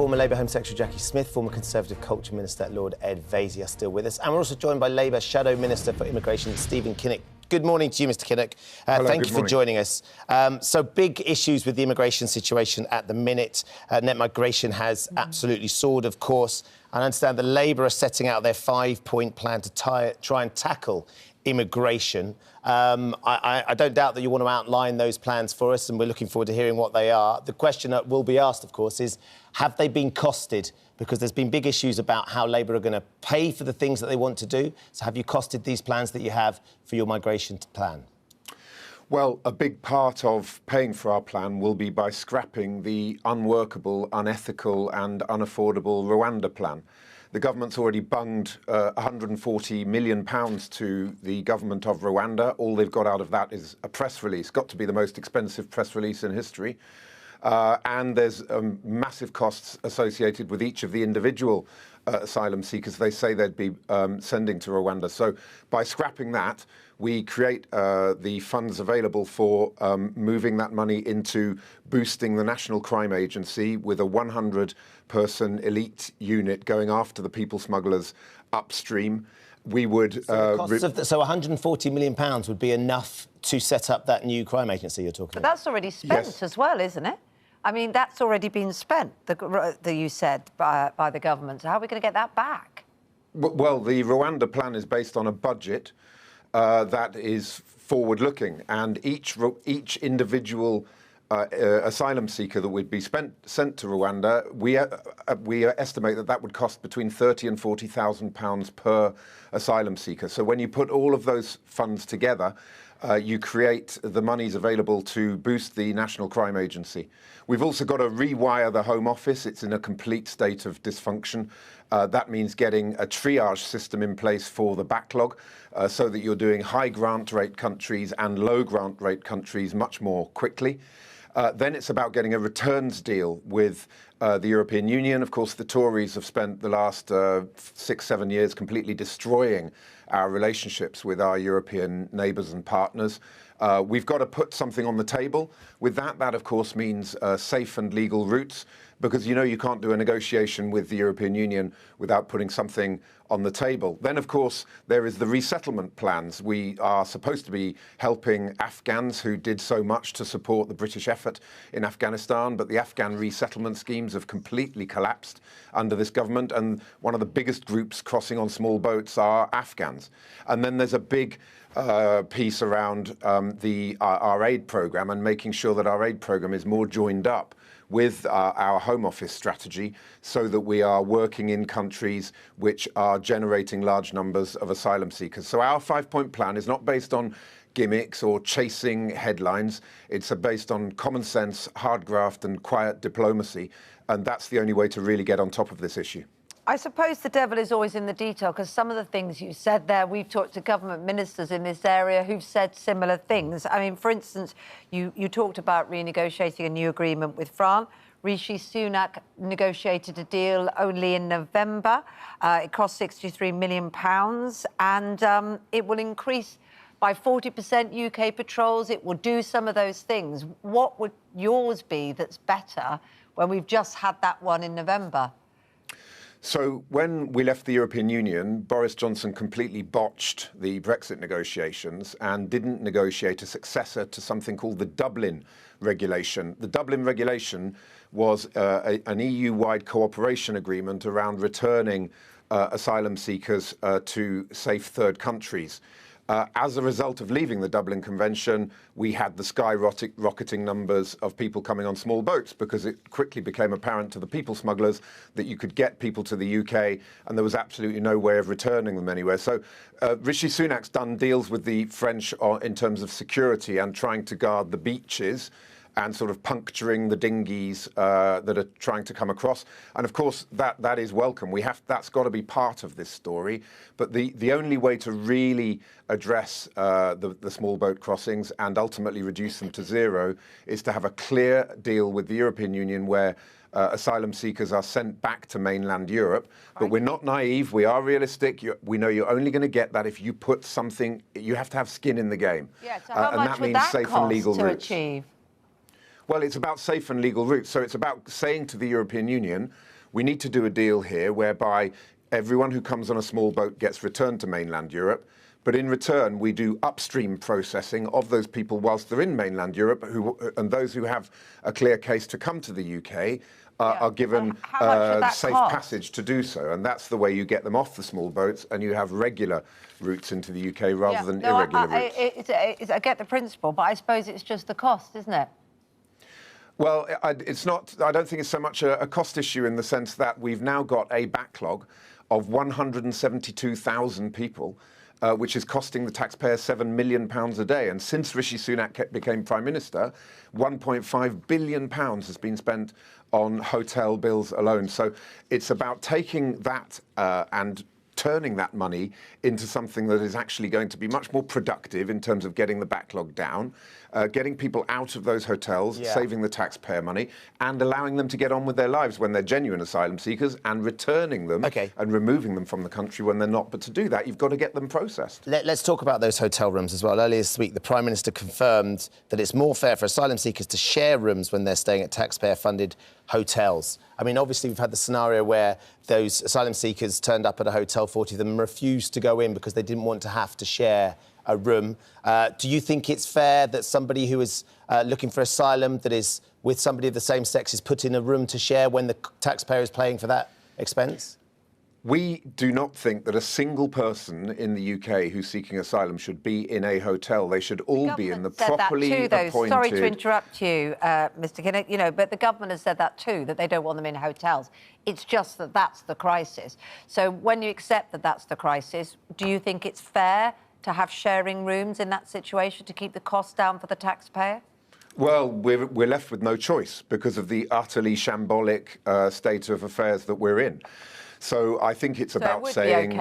former Labour Home Secretary Jackie Smith, former Conservative Culture Minister Lord Ed Vaizey are still with us. And we're also joined by Labour Shadow Minister for Immigration, Stephen Kinnock. Good morning to you, Mr Kinnock. Thank you for joining us. So big issues with the immigration situation at the minute. Net migration has absolutely soared, of course. I understand the Labour are setting out their 5-point plan to try and tackle immigration. I don't doubt that you want to outline those plans for us, and we're looking forward to hearing what they are. The question that will be asked, of course, is have they been costed? Because there's been big issues about how Labour are going to pay for the things that they want to do. So have you costed these plans that you have for your migration plan? Well, a big part of paying for our plan will be by scrapping the unworkable, unethical and unaffordable Rwanda plan. The government's already bunged £140 million to the government of Rwanda. All they've got out of that is a press release, got to be the most expensive press release in history. And there's massive costs associated with each of the individual asylum seekers they say they'd be sending to Rwanda. So by scrapping that, we create the funds available for moving that money into boosting the National Crime Agency with a 100-person elite unit going after the people smugglers upstream. We would... So, so £140 million would be enough to set up that new crime agency you're talking about? But that's already spent as well, isn't it? I mean, that's already been spent, you said, by the government. So how are we going to get that back? Well, the Rwanda plan is based on a budget that is forward-looking, and each individual asylum seeker that would be sent to Rwanda, we estimate that would cost between £30,000 and £40,000 per asylum seeker. So when you put all of those funds together, you create the monies available to boost the National Crime Agency. We've also got to rewire the Home Office. It's in a complete state of dysfunction. That means getting a triage system in place for the backlog so that you're doing high grant rate countries and low grant rate countries much more quickly. Then it's about getting a returns deal with the European Union. Of course, the Tories have spent the last 6-7 years completely destroying our relationships with our European neighbours and partners. We've got to put something on the table. With that, of course, means safe and legal routes, because you know you can't do a negotiation with the European Union without putting something on the table. Then, of course, there is the resettlement plans. We are supposed to be helping Afghans who did so much to support the British effort in Afghanistan, but the Afghan resettlement schemes have completely collapsed under this government, and one of the biggest groups crossing on small boats are Afghans. And then there's a big piece around our aid programme and making sure that our aid programme is more joined up with our Home Office strategy so that we are working in countries which are generating large numbers of asylum seekers. So our 5-point plan is not based on gimmicks or chasing headlines. It's based on common sense, hard graft and quiet diplomacy. And that's the only way to really get on top of this issue. I suppose the devil is always in the detail, because some of the things you said there, we've talked to government ministers in this area who've said similar things. I mean, for instance, you talked about renegotiating a new agreement with France. Rishi Sunak negotiated a deal only in November. It cost £63 million, and it will increase by 40% UK patrols. It will do some of those things. What would yours be that's better when we've just had that one in November? So when we left the European Union, Boris Johnson completely botched the Brexit negotiations and didn't negotiate a successor to something called the Dublin Regulation. The Dublin Regulation was an EU-wide cooperation agreement around returning asylum seekers to safe third countries. As a result of leaving the Dublin Convention, we had the skyrocketing numbers of people coming on small boats, because it quickly became apparent to the people smugglers that you could get people to the UK and there was absolutely no way of returning them anywhere. So Rishi Sunak's done deals with the French in terms of security and trying to guard the beaches and sort of puncturing the dinghies that are trying to come across. And of course, that is welcome. That's got to be part of this story. But the only way to really address the small boat crossings and ultimately reduce them to zero is to have a clear deal with the European Union where asylum seekers are sent back to mainland Europe. But we're not naive. We are realistic. We know you're only going to get that if you put something... You have to have skin in the game. Yeah, so how much would that cost to achieve? Well, it's about safe and legal routes. So it's about saying to the European Union, we need to do a deal here whereby everyone who comes on a small boat gets returned to mainland Europe. But in return, we do upstream processing of those people whilst they're in mainland Europe, and those who have a clear case to come to the UK are given safe passage to do so. And that's the way you get them off the small boats, and you have regular routes into the UK rather than irregular routes. I get the principle, but I suppose it's just the cost, isn't it? Well, it's not. I don't think it's so much a cost issue in the sense that we've now got a backlog of 172,000 people, which is costing the taxpayer £7 million a day. And since Rishi Sunak became Prime Minister, £1.5 billion has been spent on hotel bills alone. So it's about taking that and turning that money into something that is actually going to be much more productive in terms of getting the backlog down, getting people out of those hotels, saving the taxpayer money, and allowing them to get on with their lives when they're genuine asylum seekers, and returning them and removing them from the country when they're not. But to do that, you've got to get them processed. Let's talk about those hotel rooms as well. Earlier this week, the Prime Minister confirmed that it's more fair for asylum seekers to share rooms when they're staying at taxpayer-funded hotels. I mean, obviously, we've had the scenario where those asylum seekers turned up at a hotel, 40 of them refused to go in because they didn't want to have to share a room. Do you think it's fair that somebody who is looking for asylum that is with somebody of the same sex is put in a room to share when the taxpayer is paying for that expense? We do not think that a single person in the UK who's seeking asylum should be in a hotel. They should all be in the properly appointed... Sorry to interrupt you, Mr Kinnock, but the government has said that too, that they don't want them in hotels. It's just that that's the crisis. So when you accept that that's the crisis, do you think it's fair to have sharing rooms in that situation to keep the cost down for the taxpayer? Well, we're left with no choice because of the utterly shambolic state of affairs that we're in. So I think it's about saying...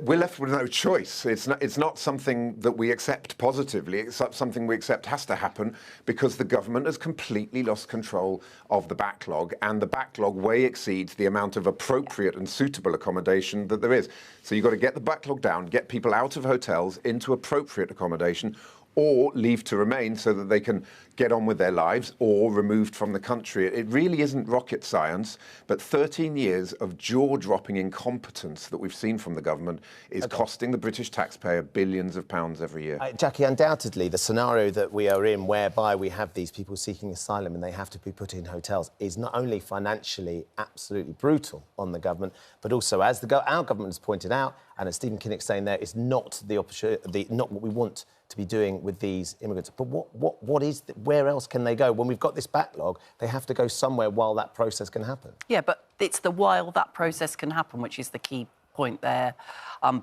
we're left with no choice. It's not something that we accept positively. It's something we accept has to happen because the government has completely lost control of the backlog, and the backlog way exceeds the amount of appropriate and suitable accommodation that there is. So you've got to get the backlog down, get people out of hotels into appropriate accommodation, or leave to remain so that they can get on with their lives, or removed from the country. It really isn't rocket science, but 13 years of jaw-dropping incompetence that we've seen from the government is costing the British taxpayer billions of pounds every year. Jackie, undoubtedly, the scenario that we are in, whereby we have these people seeking asylum and they have to be put in hotels, is not only financially absolutely brutal on the government, but also, as our government has pointed out, and as Stephen Kinnock's saying there, is not not what we want to be doing with these immigrants. But where else can they go? When we've got this backlog, they have to go somewhere while that process can happen. Yeah, but it's the while that process can happen, which is the key point there,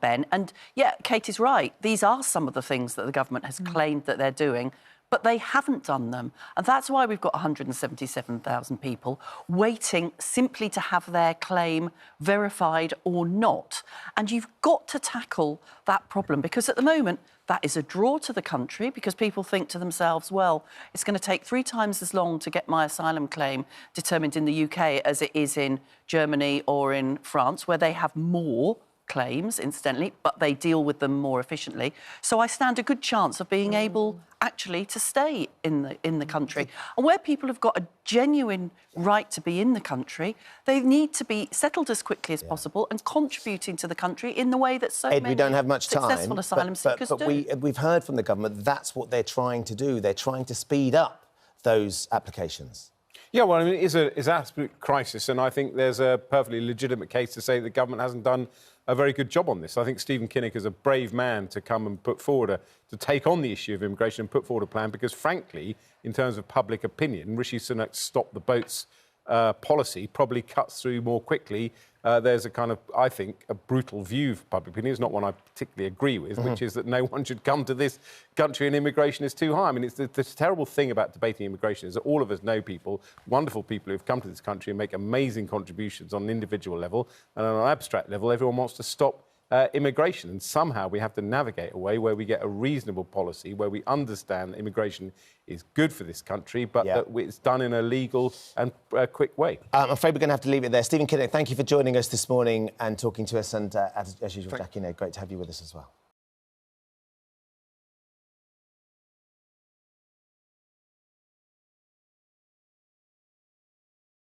Ben. And, yeah, Kate is right. These are some of the things that the government has claimed that they're doing, but they haven't done them. And that's why we've got 177,000 people waiting simply to have their claim verified or not. And you've got to tackle that problem, because at the moment, that is a draw to the country, because people think to themselves, well, it's going to take 3 times as long to get my asylum claim determined in the UK as it is in Germany or in France, where they have more claims, incidentally, but they deal with them more efficiently. So I stand a good chance of being able actually to stay in the country. And where people have got a genuine right to be in the country, they need to be settled as quickly as possible and contributing to the country in the way that so many we don't have much time, successful asylum seekers do. We've heard from the government that's what they're trying to do. They're trying to speed up those applications. Yeah, well, I mean, it's an absolute crisis, and I think there's a perfectly legitimate case to say the government hasn't done a very good job on this. I think Stephen Kinnock is a brave man to come and put forward to take on the issue of immigration and put forward a plan, because, frankly, in terms of public opinion, Rishi Sunak's stop the boats policy probably cuts through more quickly. There's a kind of, I think, a brutal view of public opinion. It's not one I particularly agree with, which is that no one should come to this country and immigration is too high. I mean, it's the terrible thing about debating immigration is that all of us know people, wonderful people who've come to this country and make amazing contributions on an individual level, and on an abstract level, everyone wants to stop immigration, and somehow we have to navigate a way where we get a reasonable policy, where we understand that immigration is good for this country, but that it's done in a legal and quick way. I'm afraid we're going to have to leave it there. Stephen Kinnock, thank you for joining us this morning and talking to us, and as usual, Jackie, great to have you with us as well.